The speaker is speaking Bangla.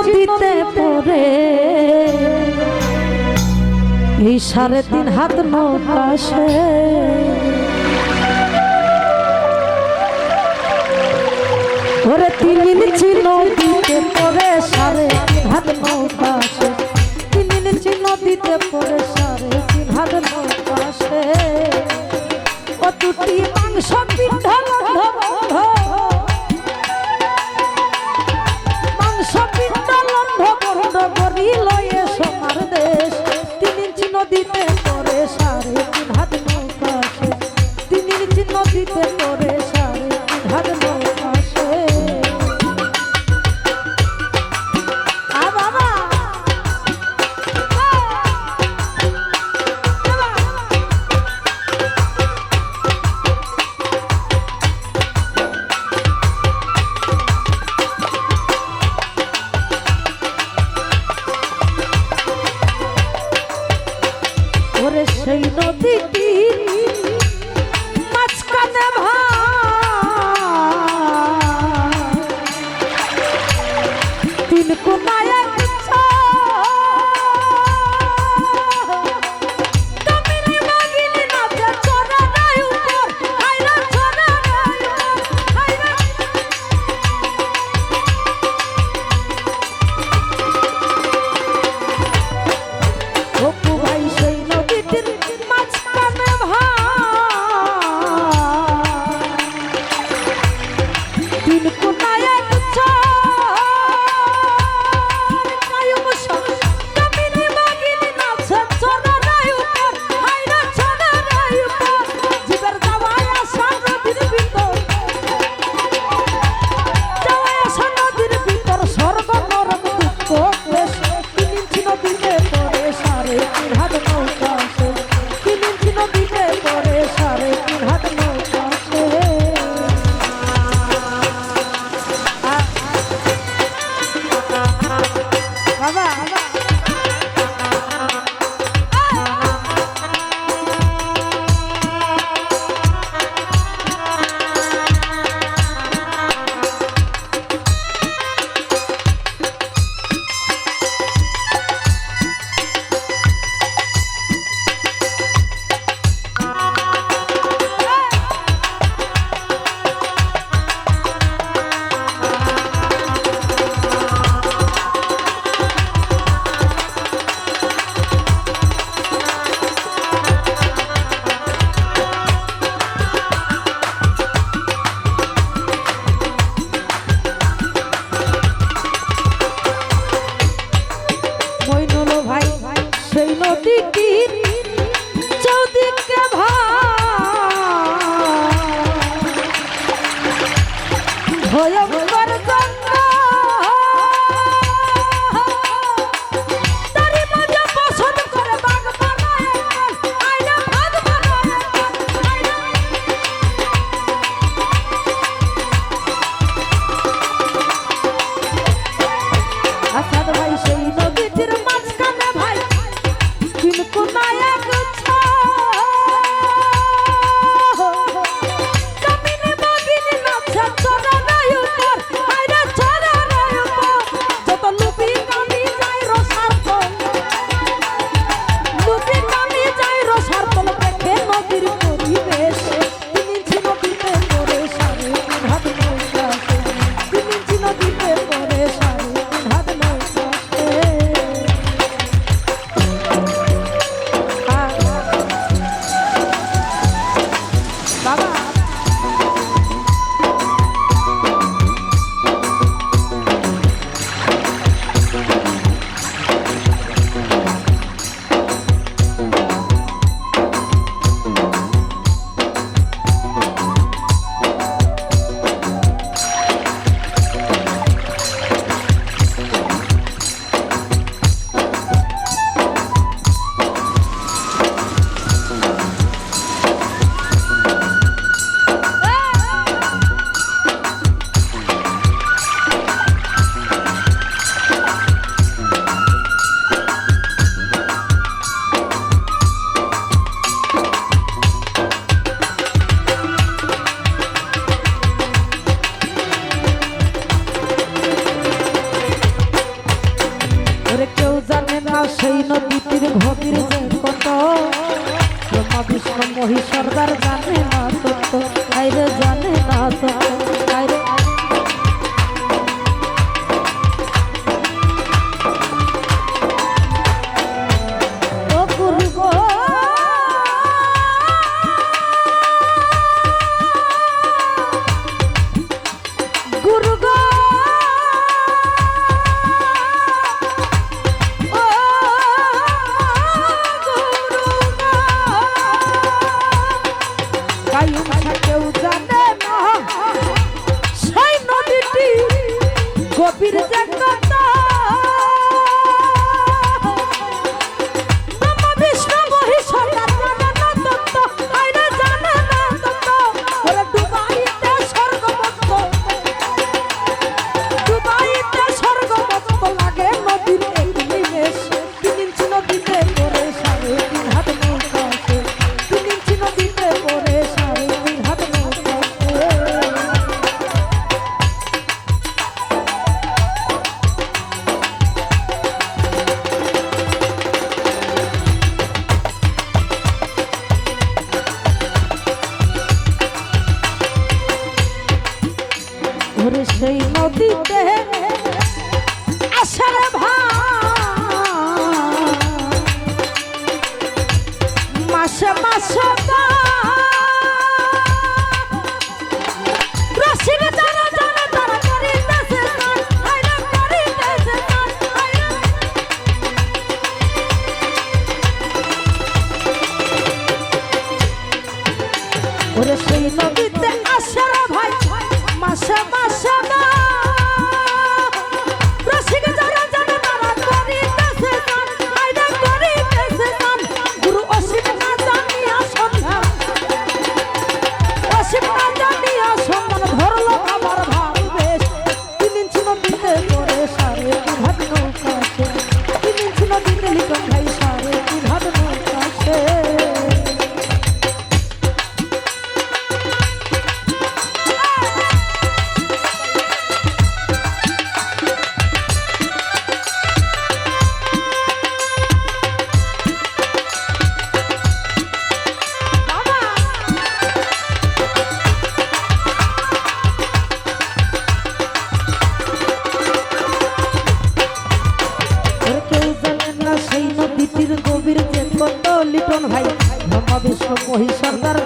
নদীতে পড়ে এই 3.5 হাত নৌকা সে ওরে 3 ইঞ্চি নদীতে পড়ে 3.5 হাত নৌকা সে 3 ইঞ্চি নদীতে পড়ে 3.5 হাত নৌকা সে ও দুটি মাংস পিঠা লন্ধ মাংস পিঠা লন্ধ বন্ধ করি লয়ে সোনার দেশ 3 ইঞ্চি নদীতে পড়ে 3.5 হাত নৌকা সে 3 ইঞ্চি নদীতে পড়ে 3.5 হাত নৌকা সে ওরে সেই নদীটি মাঝখানে তিন কোনায় না সেই নদীটির গভীর যে কত ব্রহ্মা বিষ্ণু মহি সর্দার জানে না তত আইরে জানে না তত আইরে ও গুরু গো গুরু গো গভীর জগত ব্রহ্মা বিষ্ণু মহি সর্দার জানে না তত্ত্ব আইরে জানে না তত্ত্ব ওরে ডুবাইতে স্বর্গমত্ত লাগে নদীর এক নিমেষ 3 ইঞ্চি নদীতে পড়ে 3.5 হাত নৌকা আছে 3 ইঞ্চি নদীতে পড়ে 3.5 হাত নৌকা ওরে সেই নদীতে আসার মাসে মাসে রসিক যারা জানে তারা করিতেছে আইরা করিতেছে ওরে সেই নদীতে আসার ভাই মাসে মাসে রসিক যারা জানে তারা করিতেছে আইরা করিতেছে গুরু অসিক না জানিয়া সন্ধান অসিক না জানিয়া সন্ধান ধরলো আবার ভাবেশ 3 ইঞ্চি নদীতে পড়ে 3.5 হাত নৌকা আছে 3 ইঞ্চি নদীতে লিখন ভাই 3.5 হাত নৌকা আছে গভীর যে কত লিটন ভাই ব্রহ্মা বিষ্ণু মহি সর্দার